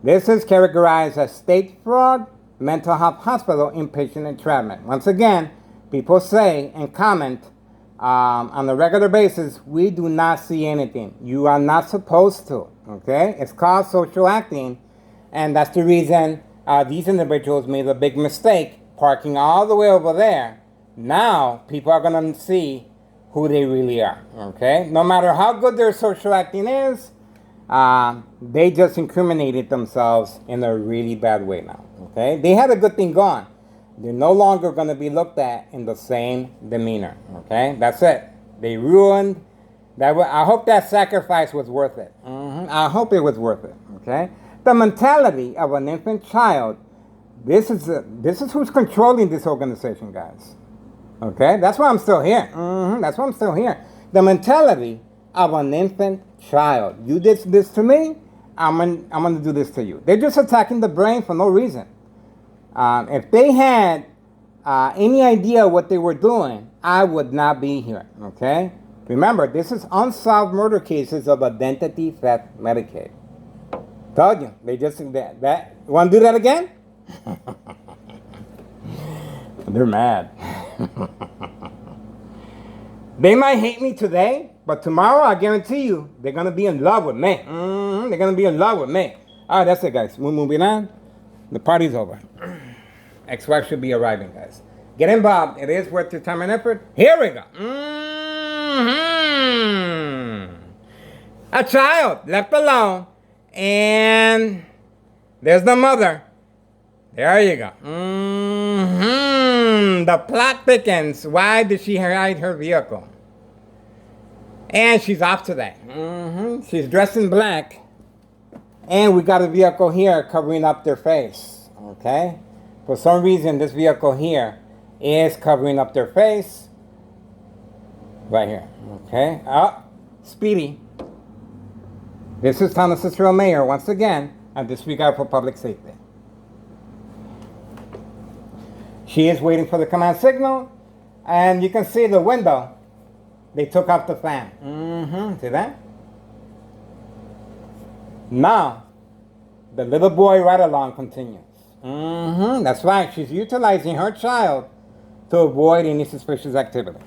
This is categorized as state fraud, mental health hospital, inpatient entrapment. Once again, people say and comment on a regular basis, we do not see anything. You are not supposed to, okay? It's called social acting, and that's the reason these individuals made a big mistake parking all the way over there. Now, people are going to see who they really are, okay? No matter how good their social acting is, they just incriminated themselves in a really bad way now, okay? They had a good thing going. They're no longer going to be looked at in the same demeanor, okay? That's it. They ruined that. I hope that sacrifice was worth it. I hope it was worth it, okay? The mentality of an infant child, this is who's controlling this organization, guys. Okay? That's why I'm still here. That's why I'm still here. The mentality of an infant child. You did this to me, I'm going to do this to you. They're just attacking the brain for no reason. If they had any idea what they were doing, I would not be here, okay? Remember, this is unsolved murder cases of identity theft Medicaid. Told you, they just, that want to do that again? They're mad. They might hate me today, but tomorrow, I guarantee you, they're going to be in love with me. They're going to be in love with me. All right, that's it, guys. We're moving on. The party's over. Ex-wife should be arriving, guys. Get involved. It is worth your time and effort. Here we go. A child left alone. And there's the mother. There you go. The plot thickens. Why did she hide her vehicle? And she's off today. She's dressed in black. And we got a vehicle here covering up their face. Okay? For some reason, this vehicle here is covering up their face. Right here. Okay? Oh, Speedy. This is Thomas Cicero Mayor once again on disregard for public safety. She is waiting for the command signal. And you can see the window. They took off the fan. See that? Now, the little boy ride-along continues. That's right. She's utilizing her child to avoid any suspicious activity.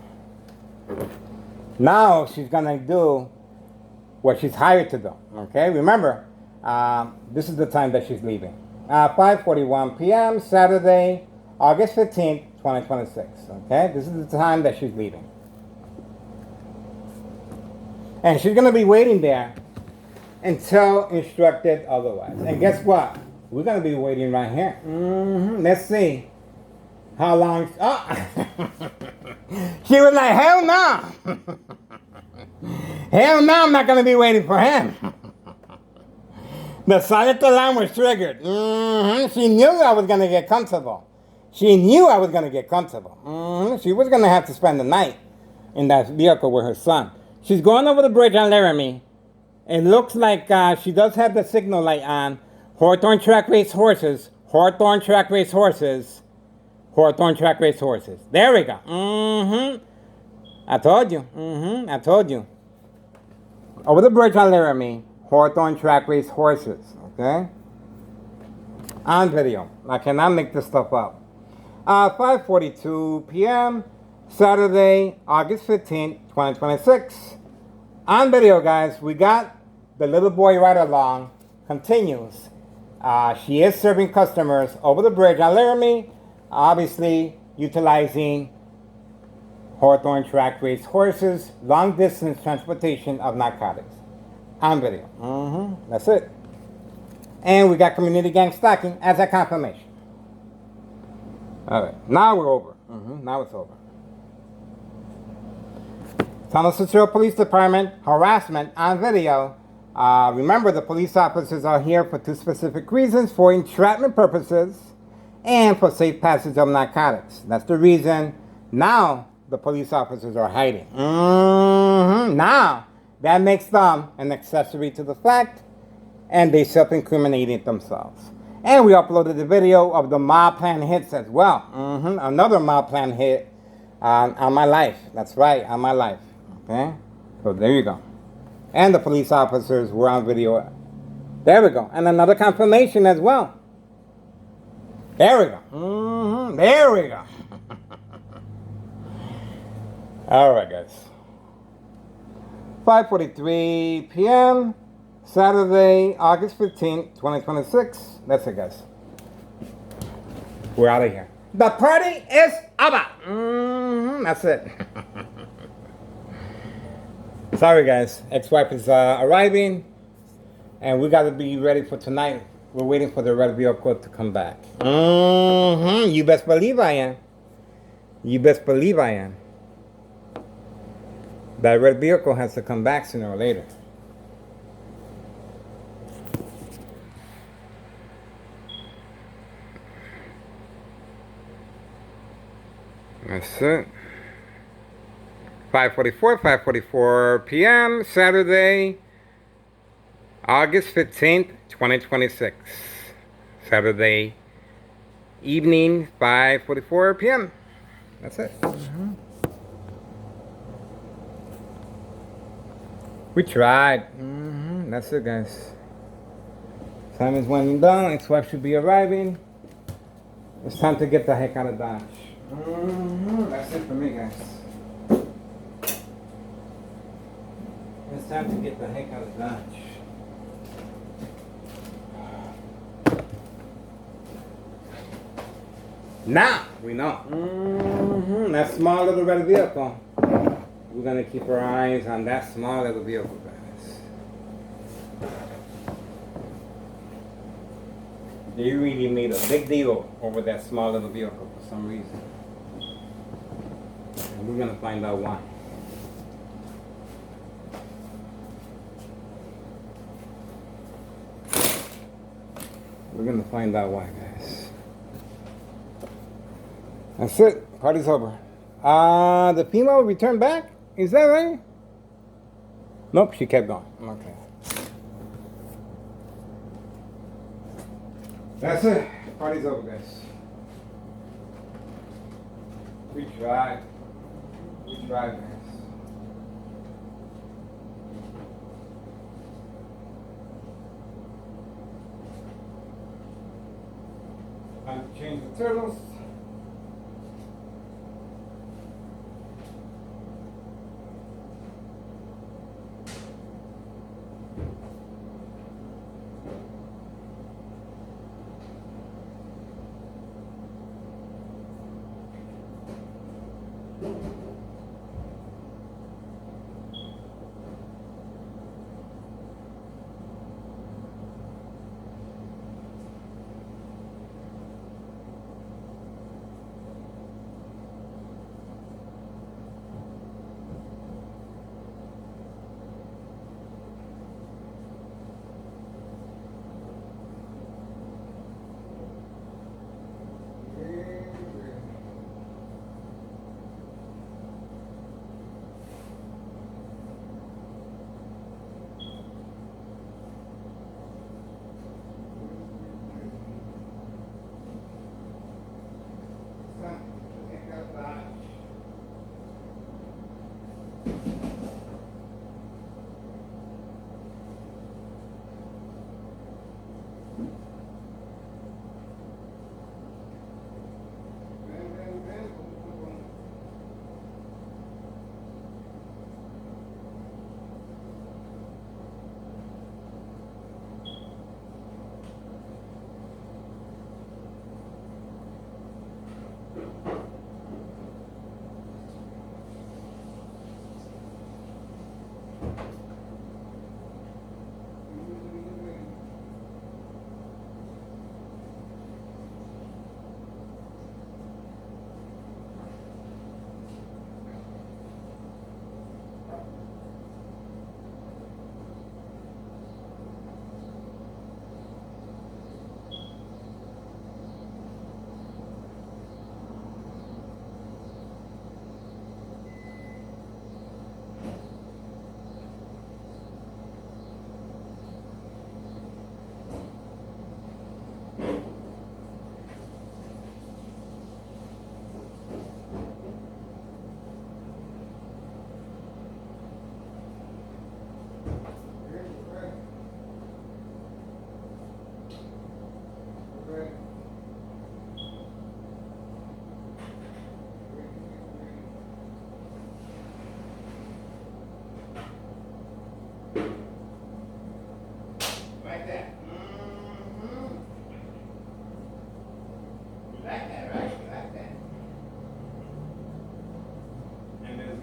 Now, she's going to do what she's hired to do. Okay? Remember, this is the time that she's leaving. 5:41 p.m., Saturday, August 15th, 2026. Okay? This is the time that she's leaving. And she's going to be waiting there until instructed otherwise. And guess what? We're going to be waiting right here. Let's see how long. Oh! She was like, hell no. Hell no, I'm not going to be waiting for him. The silent alarm was triggered. She knew I was going to get comfortable. She knew I was going to get comfortable. She was going to have to spend the night in that vehicle with her son. She's going over the bridge on Laramie. It looks like she does have the signal light on. Hawthorne track race horses. Hawthorne track race horses. Hawthorne track race horses. There we go. I told you. I told you. Over the bridge on Laramie. Hawthorne track race horses. Okay? On video. I cannot make this stuff up. 5:42 p.m. Saturday, August 15th, 2026. On video, guys, we got the little boy ride-along continues. She is serving customers over the bridge on Laramie, obviously utilizing Hawthorne track race horses, long-distance transportation of narcotics. On video. That's it. And we got community gang stalking as a confirmation. All right, now we're over. Now it's over. San Cicero Police Department harassment on video. Remember, the police officers are here for two specific reasons: for entrapment purposes and for safe passage of narcotics. That's the reason now the police officers are hiding. Now, that makes them an accessory to the fact, and they self-incriminated themselves. And we uploaded the video of the mob plan hits as well. Another mob plan hit on my life. That's right, on my life. Okay? So there you go. And the police officers were on video. There we go. And another confirmation as well. There we go. There we go. All right, guys. 5:43 p.m. Saturday, August 15th, 2026. That's it, guys. We're out of here. The party is over. That's it. Sorry, guys. Ex-wife is arriving, and we got to be ready for tonight. We're waiting for the red vehicle to come back. You best believe I am. You best believe I am. That red vehicle has to come back sooner or later. That's it. 5:44 p.m. Saturday, August 15th, 2026. Saturday evening, 5:44 p.m. That's it. We tried. That's it, guys. Time is winding down. Ex-wife should be arriving. It's time to get the heck out of Dodge. That's it for me, guys. It's time to get the heck out of Dodge. Now we know. That small little red vehicle. We're gonna keep our eyes on that small little vehicle, guys. They really made a big deal over that small little vehicle for some reason. And we're gonna find out why. We're gonna find out why, guys. That's it. Party's over. The female returned back? Is that right? Nope, she kept going. Okay. That's it. Party's over, guys. We tried. We tried, guys. Time to change the turtles.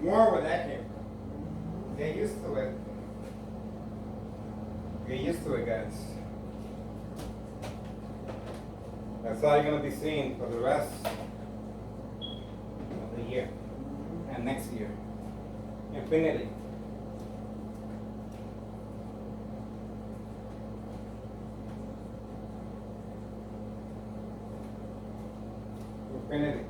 More where that came from. Get used to it. Get used to it, guys. That's all you're going to be seeing for the rest of the year and next year. Infinity. Infinity.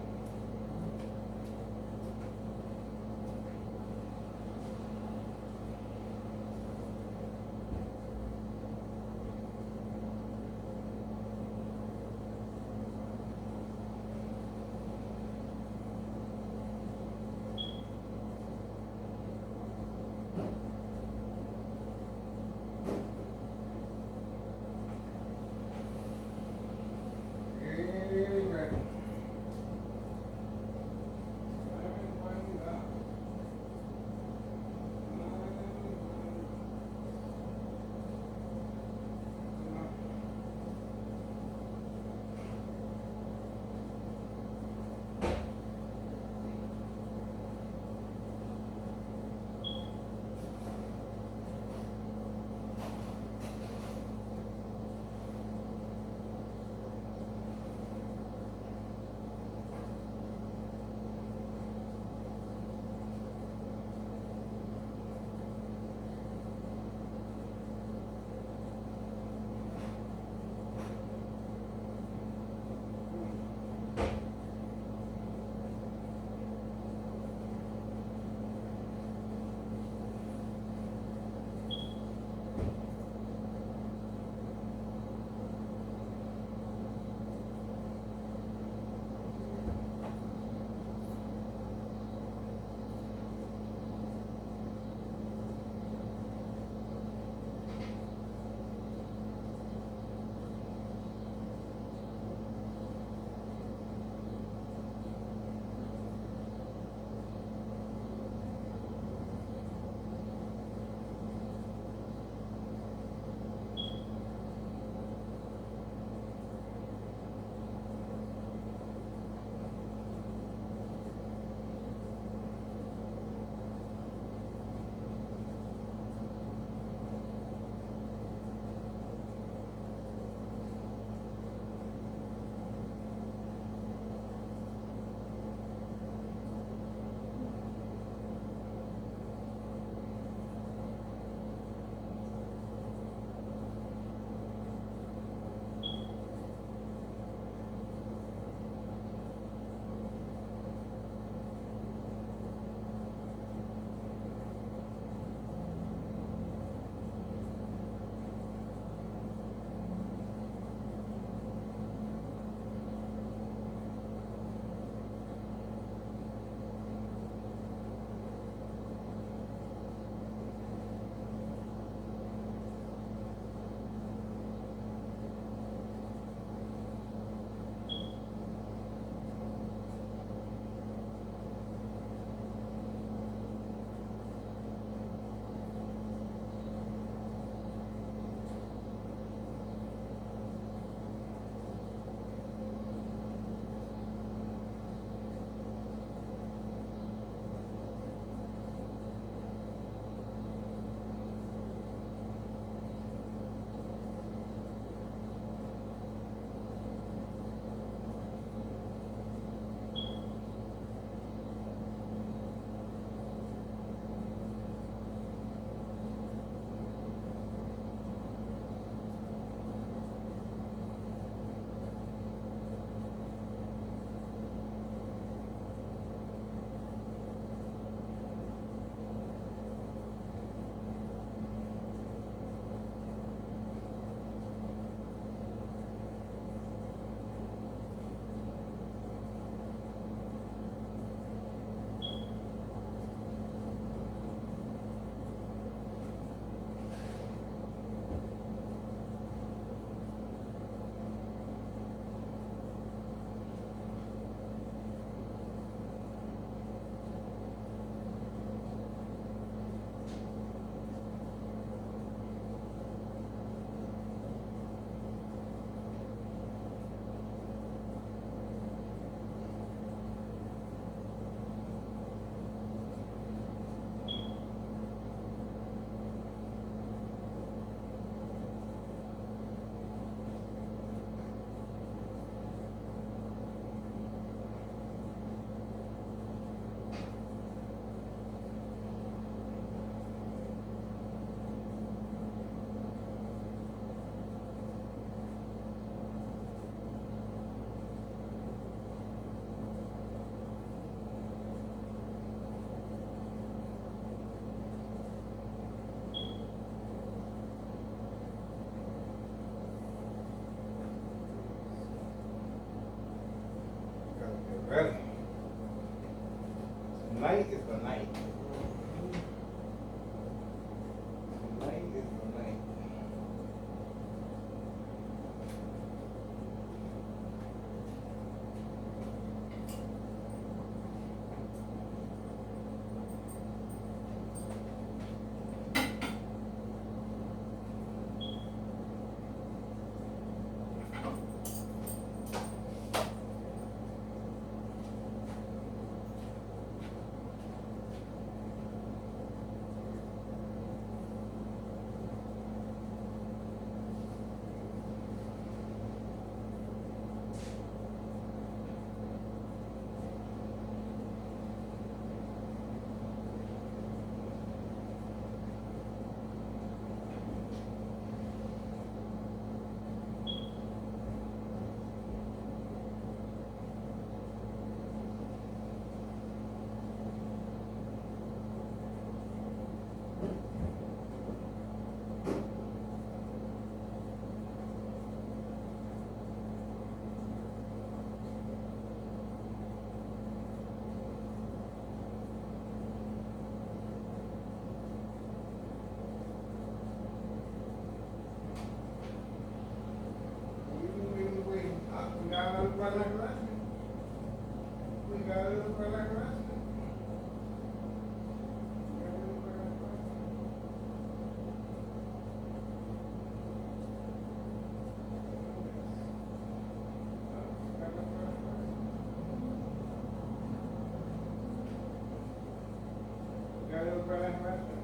brother harassment.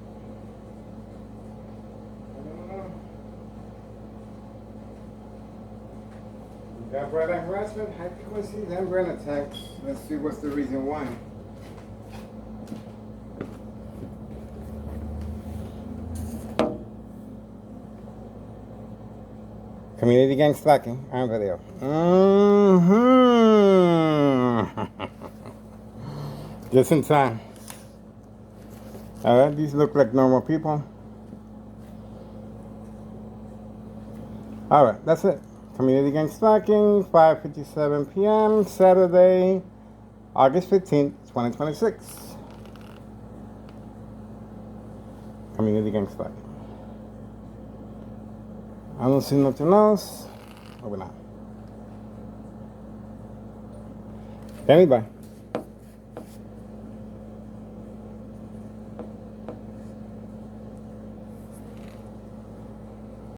I don't know. That brother harassment, high frequency, then brain attacks. Let's see what's the reason why. Community gang stalking on video. Just in time. Alright, these look like normal people. Alright, that's it. Community gang stalking, 5:57 p.m. Saturday, August 15th, 2026. Community gang stalking. I don't see nothing else. Moving on. Anybody.